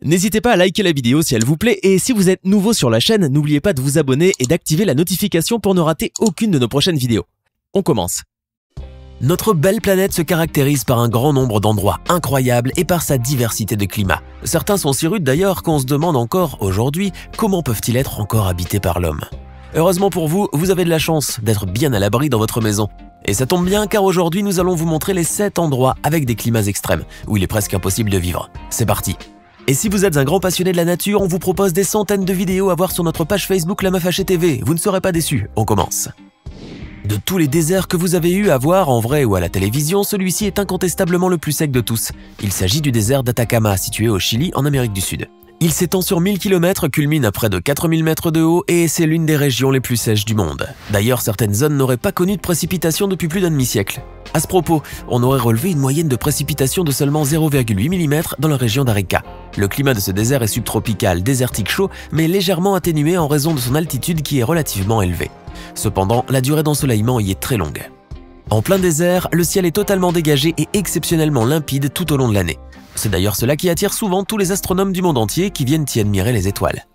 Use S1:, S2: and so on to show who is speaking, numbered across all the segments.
S1: N'hésitez pas à liker la vidéo si elle vous plaît et si vous êtes nouveau sur la chaîne, n'oubliez pas de vous abonner et d'activer la notification pour ne rater aucune de nos prochaines vidéos. On commence. Notre belle planète se caractérise par un grand nombre d'endroits incroyables et par sa diversité de climats. Certains sont si rudes d'ailleurs qu'on se demande encore aujourd'hui comment peuvent-ils être encore habités par l'homme. Heureusement pour vous, vous avez de la chance d'être bien à l'abri dans votre maison. Et ça tombe bien car aujourd'hui nous allons vous montrer les 7 endroits avec des climats extrêmes où il est presque impossible de vivre. C'est parti! Et si vous êtes un grand passionné de la nature, on vous propose des centaines de vidéos à voir sur notre page Facebook La Meuf Hachée TV. Vous ne serez pas déçus, on commence. De tous les déserts que vous avez eu à voir en vrai ou à la télévision, celui-ci est incontestablement le plus sec de tous. Il s'agit du désert d'Atacama, situé au Chili, en Amérique du Sud. Il s'étend sur 1000 km, culmine à près de 4000 mètres de haut et c'est l'une des régions les plus sèches du monde. D'ailleurs, certaines zones n'auraient pas connu de précipitations depuis plus d'un demi-siècle. À ce propos, on aurait relevé une moyenne de précipitation de seulement 0,8 mm dans la région d'Arica. Le climat de ce désert est subtropical, désertique chaud, mais légèrement atténué en raison de son altitude qui est relativement élevée. Cependant, la durée d'ensoleillement y est très longue. En plein désert, le ciel est totalement dégagé et exceptionnellement limpide tout au long de l'année. C'est d'ailleurs cela qui attire souvent tous les astronomes du monde entier qui viennent y admirer les étoiles.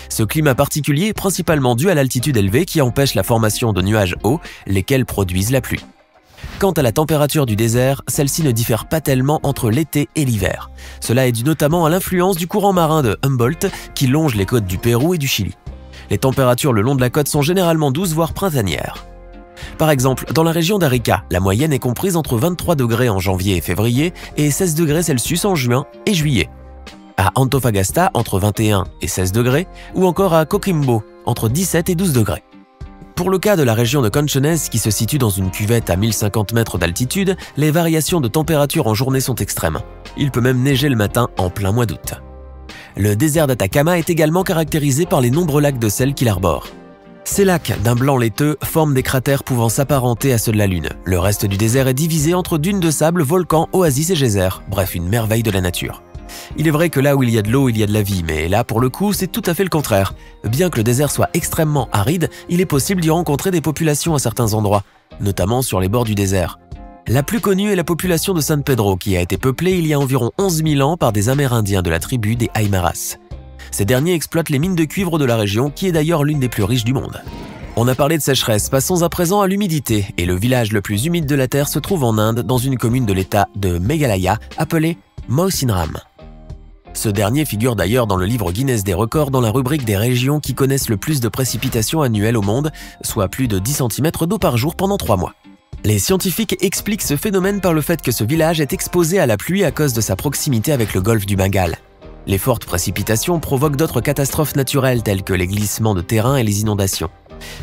S1: Ce climat particulier est principalement dû à l'altitude élevée qui empêche la formation de nuages hauts, lesquels produisent la pluie. Quant à la température du désert, celle-ci ne diffère pas tellement entre l'été et l'hiver. Cela est dû notamment à l'influence du courant marin de Humboldt qui longe les côtes du Pérou et du Chili. Les températures le long de la côte sont généralement douces voire printanières. Par exemple, dans la région d'Arica, la moyenne est comprise entre 23 degrés en janvier et février et 16 degrés Celsius en juin et juillet. À Antofagasta, entre 21 et 16 degrés, ou encore à Coquimbo, entre 17 et 12 degrés. Pour le cas de la région de Conchones, qui se situe dans une cuvette à 1050 mètres d'altitude, les variations de température en journée sont extrêmes. Il peut même neiger le matin en plein mois d'août. Le désert d'Atacama est également caractérisé par les nombreux lacs de sel qu'il arbore. Ces lacs, d'un blanc laiteux, forment des cratères pouvant s'apparenter à ceux de la Lune. Le reste du désert est divisé entre dunes de sable, volcans, oasis et geysers. Bref, une merveille de la nature. Il est vrai que là où il y a de l'eau, il y a de la vie, mais là, pour le coup, c'est tout à fait le contraire. Bien que le désert soit extrêmement aride, il est possible d'y rencontrer des populations à certains endroits, notamment sur les bords du désert. La plus connue est la population de San Pedro, qui a été peuplée il y a environ 11 000 ans par des Amérindiens de la tribu des Aymaras. Ces derniers exploitent les mines de cuivre de la région, qui est d'ailleurs l'une des plus riches du monde. On a parlé de sécheresse, passons à présent à l'humidité, et le village le plus humide de la Terre se trouve en Inde, dans une commune de l'état de Meghalaya, appelée Mawsynram. Ce dernier figure d'ailleurs dans le livre Guinness des records dans la rubrique des régions qui connaissent le plus de précipitations annuelles au monde, soit plus de 10 cm d'eau par jour pendant 3 mois. Les scientifiques expliquent ce phénomène par le fait que ce village est exposé à la pluie à cause de sa proximité avec le golfe du Bengale. Les fortes précipitations provoquent d'autres catastrophes naturelles telles que les glissements de terrain et les inondations.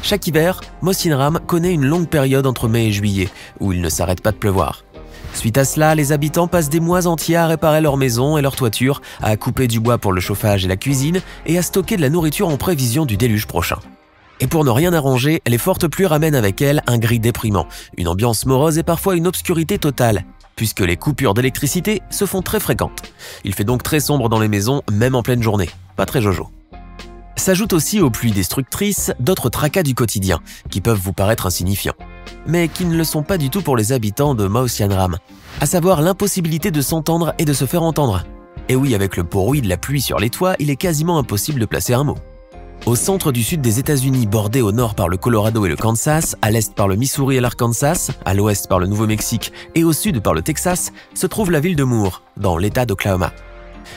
S1: Chaque hiver, Mawsynram connaît une longue période entre mai et juillet, où il ne s'arrête pas de pleuvoir. Suite à cela, les habitants passent des mois entiers à réparer leurs maisons et leurs toitures, à couper du bois pour le chauffage et la cuisine, et à stocker de la nourriture en prévision du déluge prochain. Et pour ne rien arranger, les fortes pluies ramènent avec elles un gris déprimant, une ambiance morose et parfois une obscurité totale, puisque les coupures d'électricité se font très fréquentes. Il fait donc très sombre dans les maisons, même en pleine journée. Pas très jojo. S'ajoutent aussi aux pluies destructrices d'autres tracas du quotidien, qui peuvent vous paraître insignifiants, mais qui ne le sont pas du tout pour les habitants de Mawsynram, à savoir l'impossibilité de s'entendre et de se faire entendre. Et oui, avec le bruit de la pluie sur les toits, il est quasiment impossible de placer un mot. Au centre du sud des États-Unis, bordé au nord par le Colorado et le Kansas, à l'est par le Missouri et l'Arkansas, à l'ouest par le Nouveau-Mexique et au sud par le Texas, se trouve la ville de Moore, dans l'État d'Oklahoma.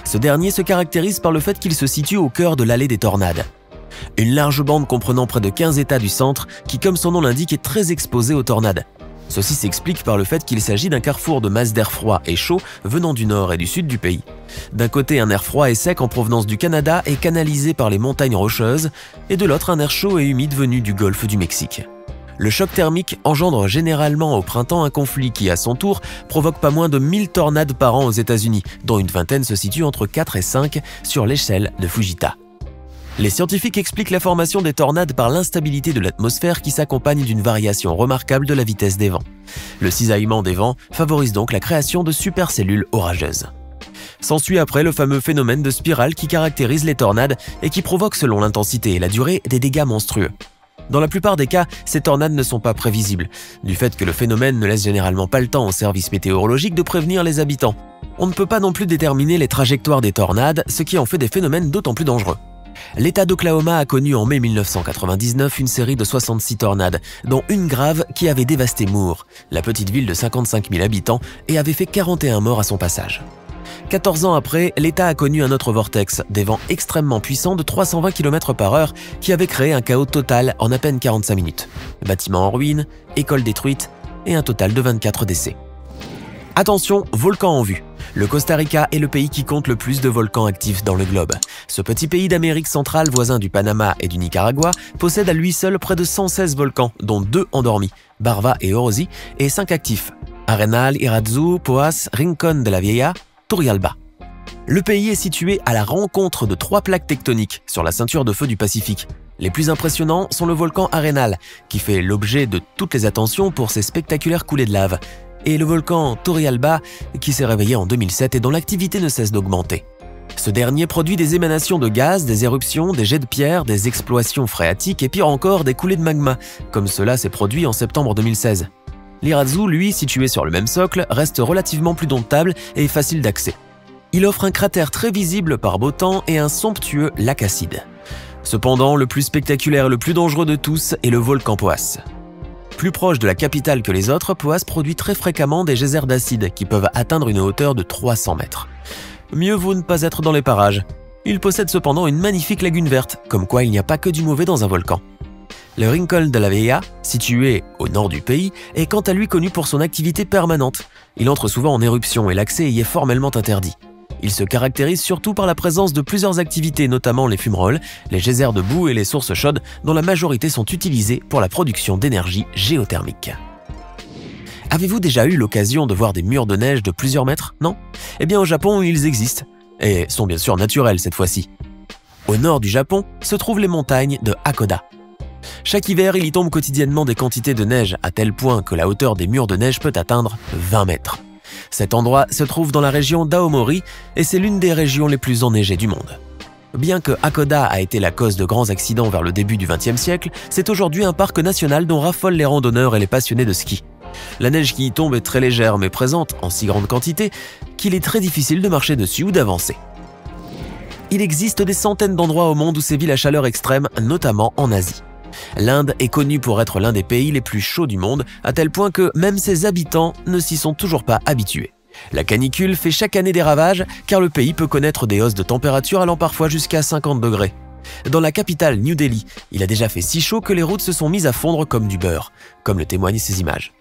S1: Ce dernier se caractérise par le fait qu'il se situe au cœur de l'allée des tornades. Une large bande comprenant près de 15 États du centre qui, comme son nom l'indique, est très exposé aux tornades. Ceci s'explique par le fait qu'il s'agit d'un carrefour de masses d'air froid et chaud venant du nord et du sud du pays. D'un côté, un air froid et sec en provenance du Canada est canalisé par les montagnes rocheuses, et de l'autre, un air chaud et humide venu du golfe du Mexique. Le choc thermique engendre généralement au printemps un conflit qui, à son tour, provoque pas moins de 1000 tornades par an aux États-Unis, dont une vingtaine se situe entre 4 et 5 sur l'échelle de Fujita. Les scientifiques expliquent la formation des tornades par l'instabilité de l'atmosphère qui s'accompagne d'une variation remarquable de la vitesse des vents. Le cisaillement des vents favorise donc la création de supercellules orageuses. S'ensuit après le fameux phénomène de spirale qui caractérise les tornades et qui provoque selon l'intensité et la durée des dégâts monstrueux. Dans la plupart des cas, ces tornades ne sont pas prévisibles, du fait que le phénomène ne laisse généralement pas le temps au service météorologique de prévenir les habitants. On ne peut pas non plus déterminer les trajectoires des tornades, ce qui en fait des phénomènes d'autant plus dangereux. L'État d'Oklahoma a connu en mai 1999 une série de 66 tornades, dont une grave qui avait dévasté Moore, la petite ville de 55 000 habitants, et avait fait 41 morts à son passage. 14 ans après, l'État a connu un autre vortex, des vents extrêmement puissants de 320 km/h qui avait créé un chaos total en à peine 45 minutes. Bâtiments en ruine, écoles détruites et un total de 24 décès. Attention, volcan en vue. Le Costa Rica est le pays qui compte le plus de volcans actifs dans le globe. Ce petit pays d'Amérique centrale, voisin du Panama et du Nicaragua, possède à lui seul près de 116 volcans, dont 2 endormis, Barva et Orosi, et 5 actifs, Arenal, Irazu, Poás, Rincón de la Vieja, Turrialba. Le pays est situé à la rencontre de 3 plaques tectoniques sur la ceinture de feu du Pacifique. Les plus impressionnants sont le volcan Arenal, qui fait l'objet de toutes les attentions pour ses spectaculaires coulées de lave, et le volcan Turrialba, qui s'est réveillé en 2007 et dont l'activité ne cesse d'augmenter. Ce dernier produit des émanations de gaz, des éruptions, des jets de pierre, des explosions phréatiques et pire encore des coulées de magma, comme cela s'est produit en septembre 2016. L'Irazu, lui, situé sur le même socle, reste relativement plus domptable et facile d'accès. Il offre un cratère très visible par beau temps et un somptueux lac acide. Cependant, le plus spectaculaire et le plus dangereux de tous est le volcan Poás. Plus proche de la capitale que les autres, Poás produit très fréquemment des geysers d'acide qui peuvent atteindre une hauteur de 300 mètres. Mieux vaut ne pas être dans les parages. Il possède cependant une magnifique lagune verte, comme quoi il n'y a pas que du mauvais dans un volcan. Le Rincón de la Vieja, situé au nord du pays, est quant à lui connu pour son activité permanente. Il entre souvent en éruption et l'accès y est formellement interdit. Il se caractérise surtout par la présence de plusieurs activités, notamment les fumerolles, les geysers de boue et les sources chaudes, dont la majorité sont utilisées pour la production d'énergie géothermique. Avez-vous déjà eu l'occasion de voir des murs de neige de plusieurs mètres, non? Eh bien au Japon, ils existent, et sont bien sûr naturels cette fois-ci. Au nord du Japon se trouvent les montagnes de Hakoda. Chaque hiver, il y tombe quotidiennement des quantités de neige, à tel point que la hauteur des murs de neige peut atteindre 20 mètres. Cet endroit se trouve dans la région d'Aomori et c'est l'une des régions les plus enneigées du monde. Bien que Hakoda a été la cause de grands accidents vers le début du XXe siècle, c'est aujourd'hui un parc national dont raffolent les randonneurs et les passionnés de ski. La neige qui y tombe est très légère mais présente en si grande quantité qu'il est très difficile de marcher dessus ou d'avancer. Il existe des centaines d'endroits au monde où sévit la chaleur extrême, notamment en Asie. L'Inde est connue pour être l'un des pays les plus chauds du monde, à tel point que même ses habitants ne s'y sont toujours pas habitués. La canicule fait chaque année des ravages, car le pays peut connaître des hausses de température allant parfois jusqu'à 50 degrés. Dans la capitale New Delhi, il a déjà fait si chaud que les routes se sont mises à fondre comme du beurre, comme le témoignent ces images.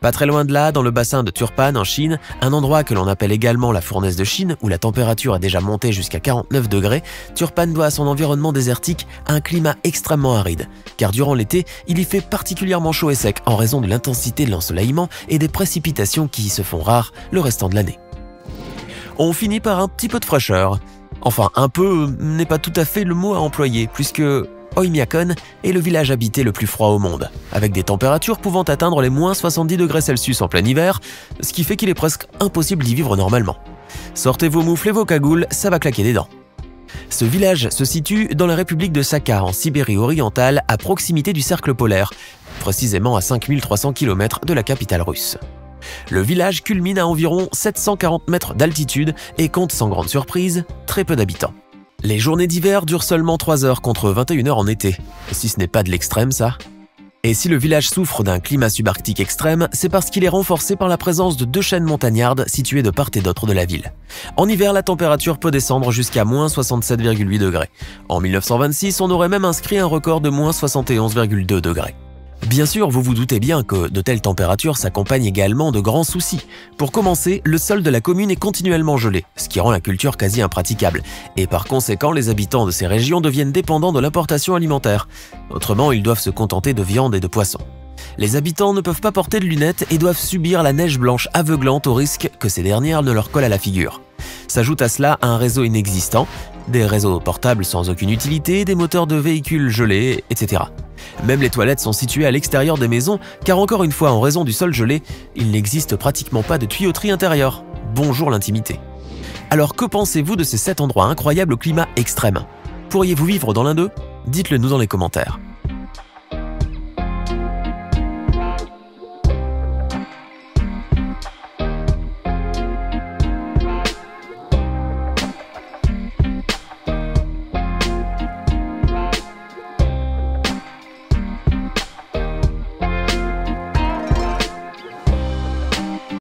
S1: Pas très loin de là, dans le bassin de Turpan en Chine, un endroit que l'on appelle également la fournaise de Chine, où la température a déjà monté jusqu'à 49 degrés, Turpan doit à son environnement désertique un climat extrêmement aride, car durant l'été, il y fait particulièrement chaud et sec en raison de l'intensité de l'ensoleillement et des précipitations qui y se font rares le restant de l'année. On finit par un petit peu de fraîcheur. Enfin, un peu n'est pas tout à fait le mot à employer, puisque Oymyakon est le village habité le plus froid au monde, avec des températures pouvant atteindre les moins 70 degrés Celsius en plein hiver, ce qui fait qu'il est presque impossible d'y vivre normalement. Sortez vos moufles et vos cagoules, ça va claquer des dents. Ce village se situe dans la République de Sakha, en Sibérie orientale, à proximité du cercle polaire, précisément à 5300 km de la capitale russe. Le village culmine à environ 740 mètres d'altitude et compte sans grande surprise très peu d'habitants. Les journées d'hiver durent seulement 3 heures contre 21 heures en été, si ce n'est pas de l'extrême ça. Et si le village souffre d'un climat subarctique extrême, c'est parce qu'il est renforcé par la présence de 2 chaînes montagnardes situées de part et d'autre de la ville. En hiver, la température peut descendre jusqu'à moins 67,8 degrés. En 1926, on aurait même inscrit un record de moins 71,2 degrés. Bien sûr, vous vous doutez bien que de telles températures s'accompagnent également de grands soucis. Pour commencer, le sol de la commune est continuellement gelé, ce qui rend la culture quasi impraticable. Et par conséquent, les habitants de ces régions deviennent dépendants de l'importation alimentaire. Autrement, ils doivent se contenter de viande et de poissons. Les habitants ne peuvent pas porter de lunettes et doivent subir la neige blanche aveuglante au risque que ces dernières ne leur collent à la figure. S'ajoute à cela un réseau inexistant, des réseaux portables sans aucune utilité, des moteurs de véhicules gelés, etc. Même les toilettes sont situées à l'extérieur des maisons, car encore une fois, en raison du sol gelé, il n'existe pratiquement pas de tuyauterie intérieure. Bonjour l'intimité. Alors que pensez-vous de ces 7 endroits incroyables au climat extrême? Pourriez-vous vivre dans l'un d'eux? Dites-le nous dans les commentaires.